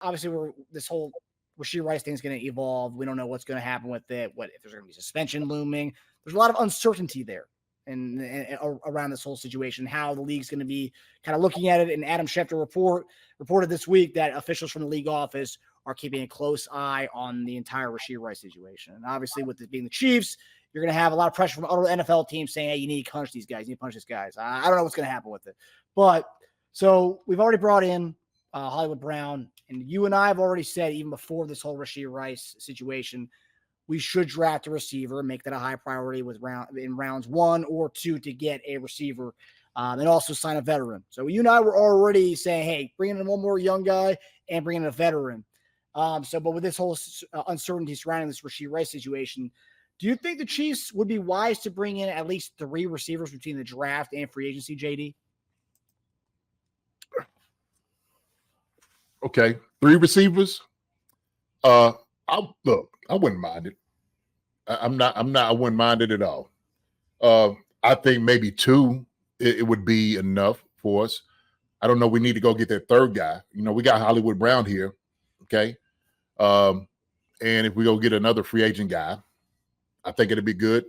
obviously this whole Rashee Rice thing is going to evolve. We don't know what's going to happen with it. What if there's going to be suspension looming? There's a lot of uncertainty there and around this whole situation, how the league's going to be kind of looking at it. And Adam Schefter reported this week that officials from the league office are keeping a close eye on the entire Rashee Rice situation. And obviously, with it being the Chiefs, you're going to have a lot of pressure from other NFL teams saying, hey, you need to punish these guys. You need to punish these guys. I don't know what's going to happen with it. But so we've already brought in Hollywood Brown, and you and I have already said, even before this whole Rashee Rice situation, we should draft a receiver, make that a high priority in rounds 1 or 2 to get a receiver, and also sign a veteran. So you and I were already saying, hey, bring in one more young guy and bring in a veteran. But with this whole uncertainty surrounding this Rashee Rice situation, do you think the Chiefs would be wise to bring in at least 3 receivers between the draft and free agency, JD? Okay, 3 receivers. I wouldn't mind it. I wouldn't mind it at all. I think maybe 2, it would be enough for us. I don't know. We need to go get that 3rd guy. We got Hollywood Brown here. Okay. And if we go get another free agent guy, I think it'd be good.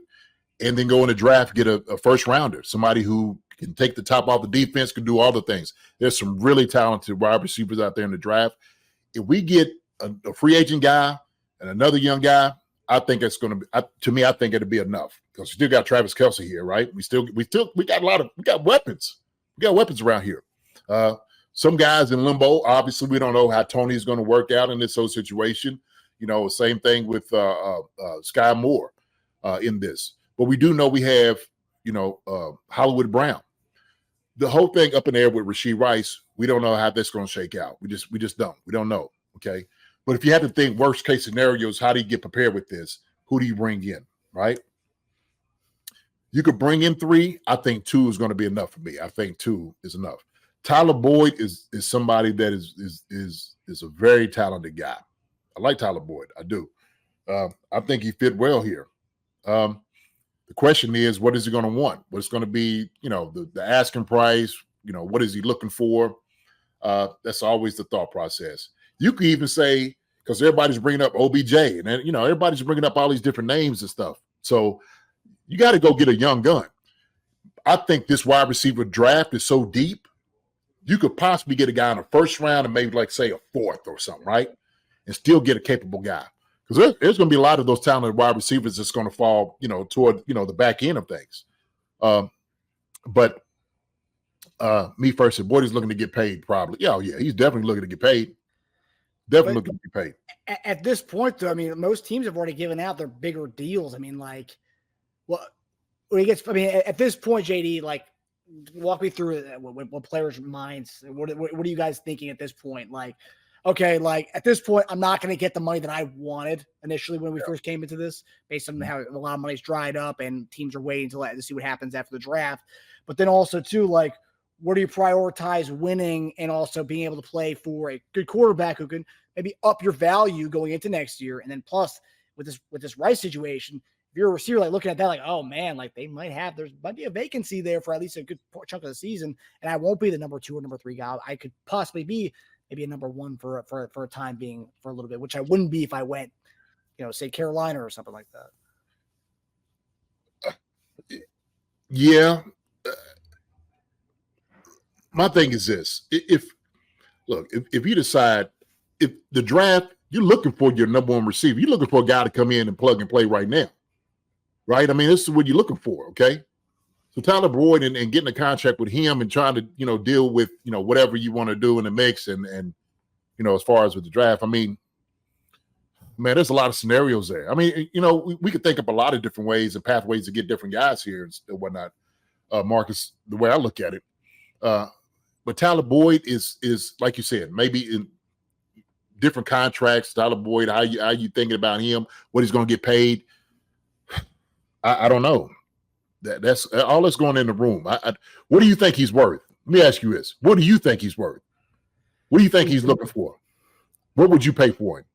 And then go in the draft, get a first rounder, somebody who can take the top off the defense, can do all the things. There's some really talented wide receivers out there in the draft. If we get a free agent guy and another young guy, I think it's going to be, to me, I think it'll be enough, because we still got Travis Kelce here, right? We got weapons. We got weapons around here. Some guys in limbo. Obviously, we don't know how Tony is going to work out in this whole situation. Same thing with Sky Moore in this. But we do know we have, Hollywood Brown. The whole thing up in the air with Rashee Rice, we don't know how that's going to shake out. We just don't. We don't know. Okay. But if you had to think worst case scenarios, how do you get prepared with this? Who do you bring in? Right. You could bring in 3. I think 2 is going to be enough for me. I think 2 is enough. Tyler Boyd is somebody that is a very talented guy. I like Tyler Boyd. I do. I think he fit well here. The question is, what is he going to want? What's going to be, the asking price? What is he looking for? That's always the thought process. You could even say, because everybody's bringing up OBJ, and then, everybody's bringing up all these different names and stuff. So you got to go get a young gun. I think this wide receiver draft is so deep, you could possibly get a guy in the 1st round and maybe, like, say, a 4th or something, right? And still get a capable guy. Because there's going to be a lot of those talented wide receivers that's going to fall, toward, the back end of things. But me first, Boyd's looking to get paid probably. Yeah, he's definitely looking to get paid. Definitely looking to get paid. At this point, though, I mean, most teams have already given out their bigger deals. I mean, like, at this point, JD, like, walk me through what players' minds. What are you guys thinking at this point? Like, okay, like at this point, I'm not going to get the money that I wanted initially when we first came into this, based on how a lot of money's dried up and teams are waiting to see what happens after the draft. But then also too, like, where do you prioritize winning and also being able to play for a good quarterback who can maybe up your value going into next year? And then plus with this Rice situation, if you're a receiver, like looking at that, like, oh man, like there might be a vacancy there for at least a good chunk of the season, and I won't be the number 2 or number 3 guy. I could possibly be maybe a number 1 for a time being for a little bit, which I wouldn't be if I went, say Carolina or something like that. Yeah. My thing is this: if you decide, if the draft, you're looking for your number 1 receiver, you're looking for a guy to come in and plug and play right now. Right? I mean, this is what you're looking for, okay? So Tyler Boyd and getting a contract with him and trying to, deal with, whatever you want to do in the mix and as far as with the draft, I mean, man, there's a lot of scenarios there. I mean, we could think up a lot of different ways and pathways to get different guys here and whatnot. Marcus, the way I look at it. But Tyler Boyd is like you said, maybe in different contracts. Tyler Boyd, how you thinking about him? What he's going to get paid? I don't know. That's all that's going in the room. What do you think he's worth? Let me ask you this: what do you think he's worth? What do you think he's looking for? What would you pay for him?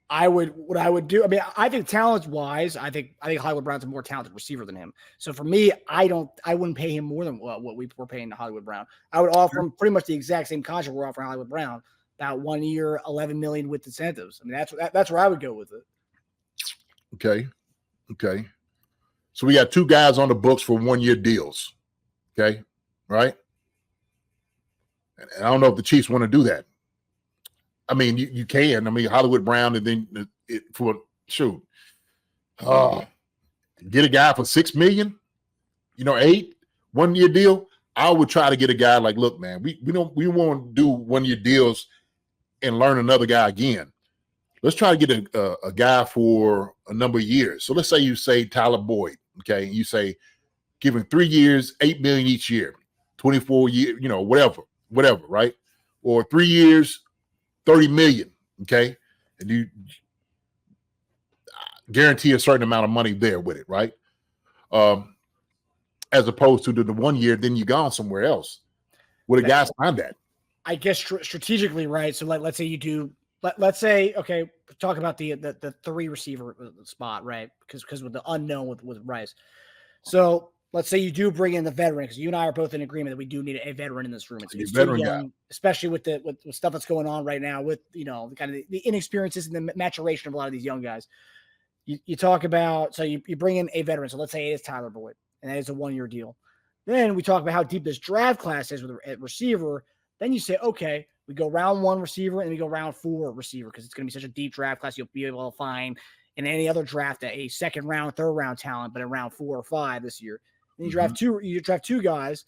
What I would do. I mean, I think talent wise, I think Hollywood Brown's a more talented receiver than him. So for me, I wouldn't pay him more than what we were paying to Hollywood Brown. I would offer him pretty much the exact same contract we're offering Hollywood Brown, about 1 year, $11 million with incentives. I mean, that's where I would go with it. Okay. So we got 2 guys on the books for 1-year deals. Okay. Right. And I don't know if the Chiefs want to do that. I mean, you can. I mean, Hollywood Brown, and then get a guy for $6 million, 8 1-year deal. I would try to get a guy like, look, man, we won't do 1-year deals and learn another guy again. Let's try to get a guy for a number of years. So let's say you say Tyler Boyd, okay, and you say give him 3 years, $8 million each year, 24 years, whatever, right? Or 3 years, $30 million, okay, and you guarantee a certain amount of money there with it, right? As opposed to the 1 year, then you gone somewhere else. Would a guy sign that? I guess strategically, right? So let's say you do. Let's say, okay, talk about the 3 receiver spot, right? Because with the unknown with Rice. So let's say you do bring in the veteran, because you and I are both in agreement that we do need a veteran in this room. It's too young, especially with the stuff that's going on right now with kind of the inexperiences and the maturation of a lot of these young guys. You talk about, so you bring in a veteran. So let's say it is Tyler Boyd, and that is a 1-year deal. Then we talk about how deep this draft class is with a receiver. Then you say, okay, we go round 1 receiver and we go round 4 receiver, because it's going to be such a deep draft class. You'll be able to find in any other draft a 2nd round, 3rd round talent, but in round 4 or 5 this year. Then you draft 2 guys.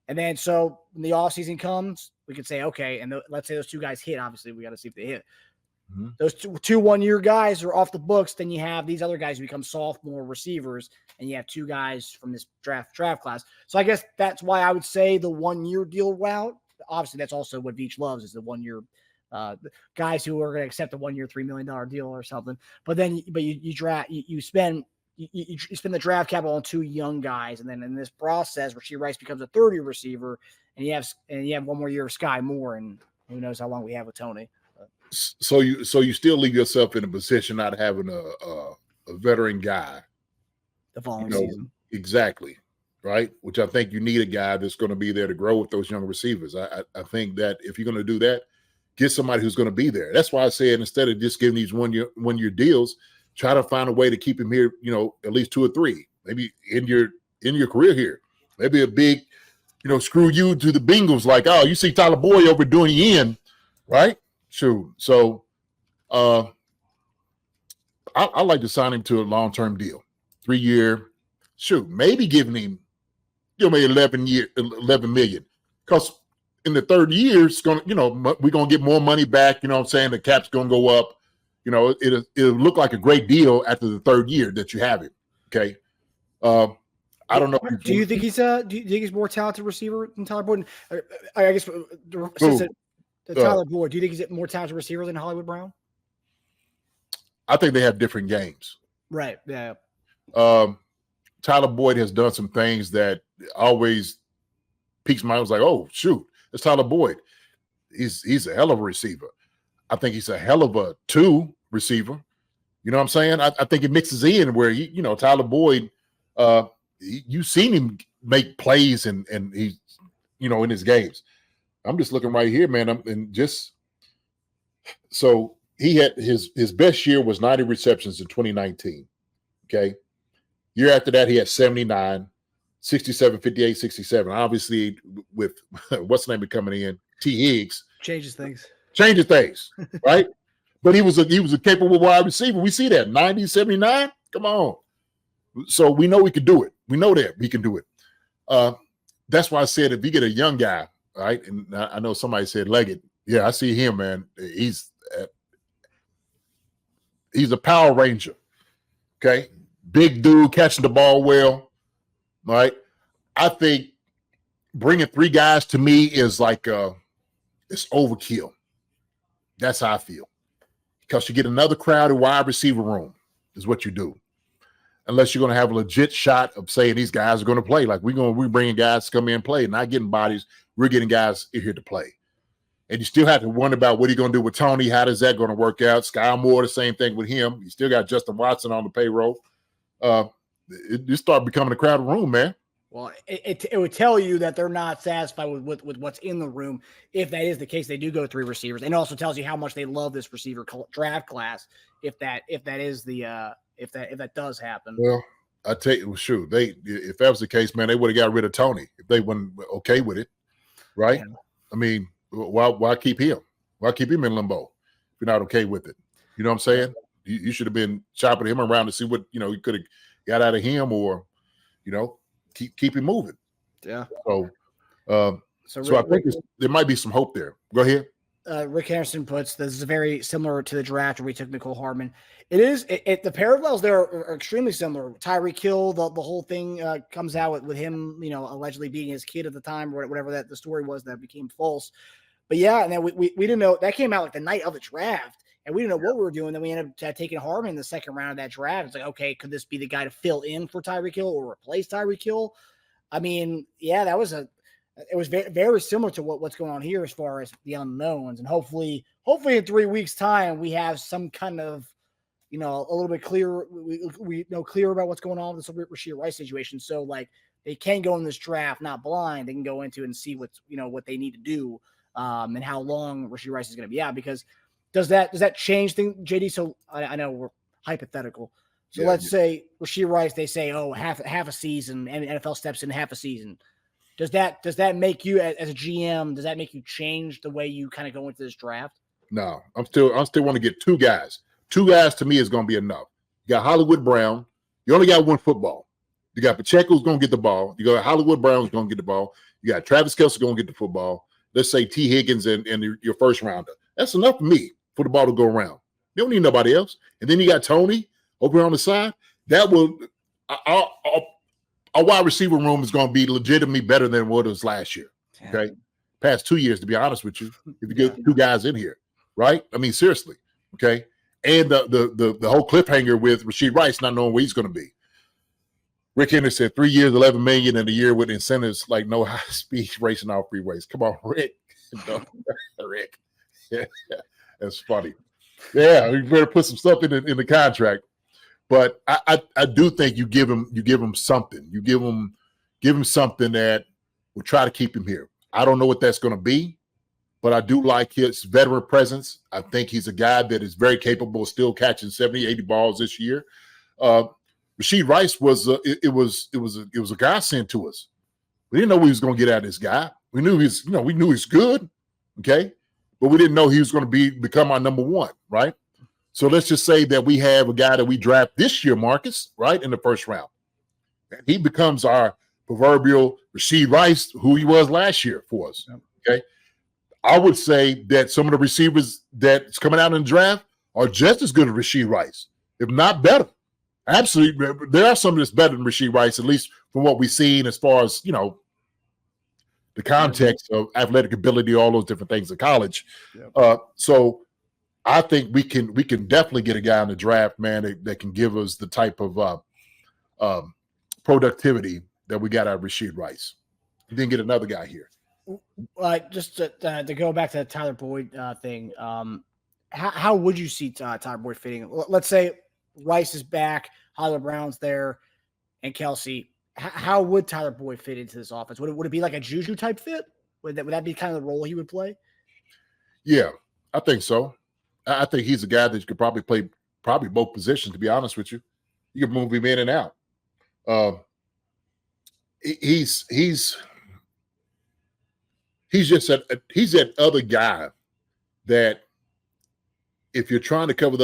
And then so when the offseason comes, we could say, okay, and let's say those 2 guys hit. Obviously, we got to see if they hit. Mm-hmm. Those two 1-year guys are off the books. Then you have these other guys who become sophomore receivers, and you have 2 guys from this draft class. So I guess that's why I would say the 1-year deal route. Obviously, that's also what Veach loves, is the 1-year guys who are going to accept a 1-year, $3 million deal or something. But then, you spend the draft capital on 2 young guys, and then in this process, Rashee Rice becomes a 3rd-year receiver, and you have 1 more year of Sky Moore, and who knows how long we have with Tony. So you still leave yourself in a position not having a veteran guy the following season. Exactly. Right. Which I think you need a guy that's going to be there to grow with those young receivers. I think that if you're going to do that, get somebody who's going to be there. That's why I said, instead of just giving these one year deals, try to find a way to keep him here, at least 2 or 3, maybe in your career here. Maybe a big, screw you to the Bengals, like, oh, you see Tyler Boyd over doing you in, right? Shoot. So I like to sign him to a long-term deal, 3-year. Shoot, maybe giving him maybe 11 million, because in the 3rd year, it's going to, we're going to get more money back. You know what I'm saying? The cap's going to go up. It'll look like a great deal after the 3rd year that you have it. Okay. I don't know. Do you think he's more talented receiver than Tyler Boyd? I guess Tyler Boyd, do you think he's more talented receiver than Hollywood Brown? I think they have different games. Right. Yeah. Tyler Boyd has done some things that always piques my eye. I was like, oh, shoot, it's Tyler Boyd. He's a hell of a receiver. I think he's a hell of a 2 receiver. You know what I'm saying? I think it mixes in where, Tyler Boyd, you've seen him make plays and he's, in his games. I'm just looking right here, man. So he had his best year was 90 receptions in 2019. Okay. Year after that, he had 79, 67, 58, 67. Obviously, with what's the name of coming in, T. Higgs. Changes things, right? But he was a capable wide receiver. We see that, 90, 79. Come on. So we know we can do it. We know that we can do it. That's why I said, if you get a young guy, right? And I know somebody said Leggett. Yeah, I see him, man. He's a Power Ranger. Okay. Big dude, catching the ball well, right? I think bringing 3 guys to me is like it's overkill. That's how I feel. Because you get another crowded wide receiver room is what you do. Unless you're going to have a legit shot of saying these guys are going to play. Like we're bringing guys to come in and play, not getting bodies. We're getting guys here to play. And you still have to wonder about what are you going to do with Tony? How is that going to work out? Sky Moore, the same thing with him. You still got Justin Watson on the payroll. It start becoming a crowded room, man. Well, it would tell you that they're not satisfied with what's in the room. If that is the case, they do go 3 receivers, and it also tells you how much they love this receiver draft class. If that is the if that does happen. Well, I tell you, shoot, if that was the case, man, they would have got rid of Tony if they weren't okay with it, right? Yeah. I mean, why keep him? Why keep him in limbo if you're not okay with it? You know what I'm saying? You should have been chopping him around to see what you could have got out of him, or keep him moving. Yeah. So I think there might be some hope there. Go ahead. Rick Henderson puts, this is very similar to the draft where we took Nicole Hardman. The parallels there are extremely similar. Tyreek Hill, the whole thing comes out with him, allegedly beating his kid at the time, or whatever that the story was that became false. But yeah, and then we didn't know, that came out like the night of the draft, and we didn't know what we were doing. Then we ended up taking Hardman in the second round of that draft. It's like, okay, could this be the guy to fill in for Tyreek Hill or replace Tyreek Hill? I mean, yeah, it was very, very similar to what's going on here as far as the unknowns. And hopefully in 3 weeks' time, we have some kind of, a little bit clearer. We know clearer about what's going on with this Rashee Rice situation. So like they can go in this draft, not blind. They can go into it and see what's, what they need to do and how long Rashee Rice is going to be out. Because does that change things, JD? So I know we're hypothetical. So let's say Rashee Rice, they say, half a season, and NFL steps in half a season. Does that make you as a GM? Does that make you change the way you kind of go into this draft? No, I still want to get 2 guys. 2 guys to me is going to be enough. You got Hollywood Brown. You only got one football. You got Pacheco's going to get the ball. You got Hollywood Brown's going to get the ball. You got Travis Kelce going to get the football. Let's say T. Higgins and your first rounder. That's enough for me for the ball to go around. You don't need nobody else. And then you got Tony over on the side. That will our wide receiver room is going to be legitimately better than what it was last year. Okay, past 2 years, to be honest with you, if you get 2 guys in here, right? I mean, seriously. Okay, and the whole cliffhanger with Rashee Rice not knowing where he's going to be. Rick Henderson said 3 years, $11 million in a year with incentives like no high speed racing off freeways. Come on, Rick. No, Rick. Yeah, that's funny. Yeah, you better put some stuff in the contract. But I do think you give him something. You give him something that will try to keep him here. I don't know what that's going to be, but I do like his veteran presence. I think he's a guy that is very capable of still catching 70, 80 balls this year. Rashee Rice was a godsend to us. We didn't know we was going to get out of this guy. We knew he's good, okay, but we didn't know he was going to become our number 1, right? So let's just say that we have a guy that we draft this year, Marcus, right, in the first round. And he becomes our proverbial Rashee Rice, who he was last year for us, okay? I would say that some of the receivers that's coming out in the draft are just as good as Rashee Rice, if not better. Absolutely. There are some that's better than Rashee Rice, at least from what we've seen as far as, the context of athletic ability, all those different things in college. So I think we can definitely get a guy in the draft, man, that can give us the type of productivity that we got out of Rashee Rice. We didn't get another guy here. Just to go back to the Tyler Boyd thing, how would you see Tyler Boyd fitting? Let's say Rice is back, Hollywood Brown's there, and Kelce. How would Tyler Boyd fit into this offense? Would it be like a Juju type fit? Would that be kind of the role he would play? Yeah, I think so. I think he's a guy that you could probably play both positions, to be honest with you. You can move him in and out. He's just that other guy that if you're trying to cover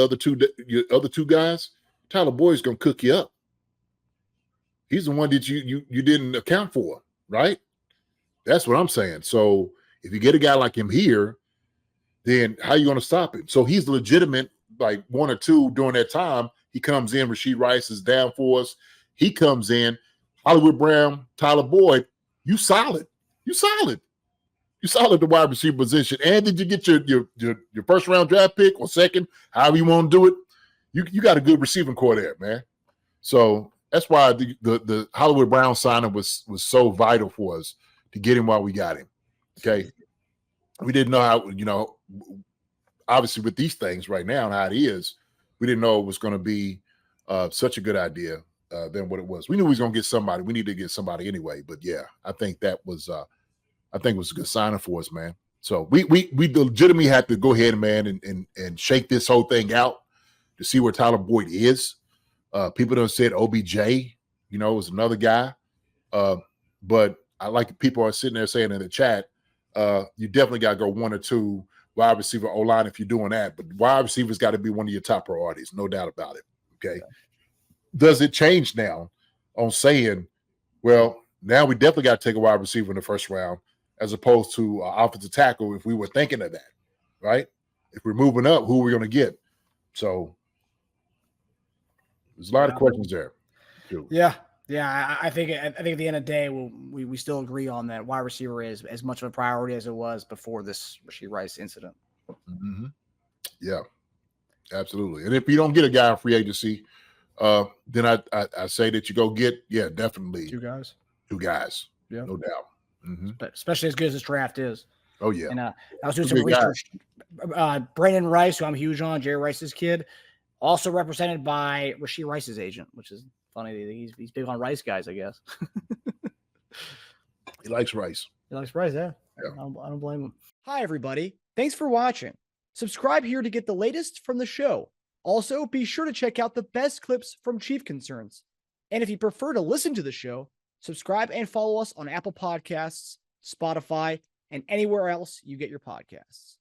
your other two guys, Tyler Boyd's going to cook you up. He's the one that you didn't account for, right? That's what I'm saying. So if you get a guy like him here, then how are you going to stop him? So he's legitimate, like 1 or 2 during that time. He comes in, Rashee Rice is down for us. He comes in, Hollywood Brown, Tyler Boyd, you solid. You solid the wide receiver position. And did you get your first round draft pick or second, however you want to do it? You got a good receiving core there, man. So that's why the Hollywood Brown signing was so vital for us to get him while we got him. Okay. We didn't know how, obviously with these things right now and how it is, we didn't know it was going to be such a good idea than what it was. We knew we was gonna get somebody. We need to get somebody anyway. But yeah, I think it was a good signing for us, man. So we legitimately had to go ahead, man, and shake this whole thing out to see where Tyler Boyd is. People done said OBJ, was another guy. But I like people are sitting there saying in the chat, you definitely got to go one or two wide receiver O-line if you're doing that. But wide receivers got to be one of your top priorities, no doubt about it. Okay. Does it change now on saying, well, now we definitely got to take a wide receiver in the first round as opposed to offensive tackle if we were thinking of that, right? If we're moving up, who are we going to get? So there's a lot of questions there. Too. Yeah. I think at the end of the day, we still agree on that. Wide receiver is as much of a priority as it was before this Rashee Rice incident. Mm-hmm. Yeah, absolutely. And if you don't get a guy in free agency, then I say that you go get, definitely two guys. Yeah, no doubt. Mm-hmm. Especially as good as this draft is. Oh yeah. And I was doing some research. Brandon Rice, who I'm huge on, Jerry Rice's kid, also represented by Rashee Rice's agent, which is funny. He's big on Rice guys, I guess. He likes Rice. He likes Rice, yeah. I don't blame him. Hi, everybody. Thanks for watching. Subscribe here to get the latest from the show. Also, be sure to check out the best clips from Chief Concerns. And if you prefer to listen to the show, subscribe and follow us on Apple Podcasts, Spotify, and anywhere else you get your podcasts.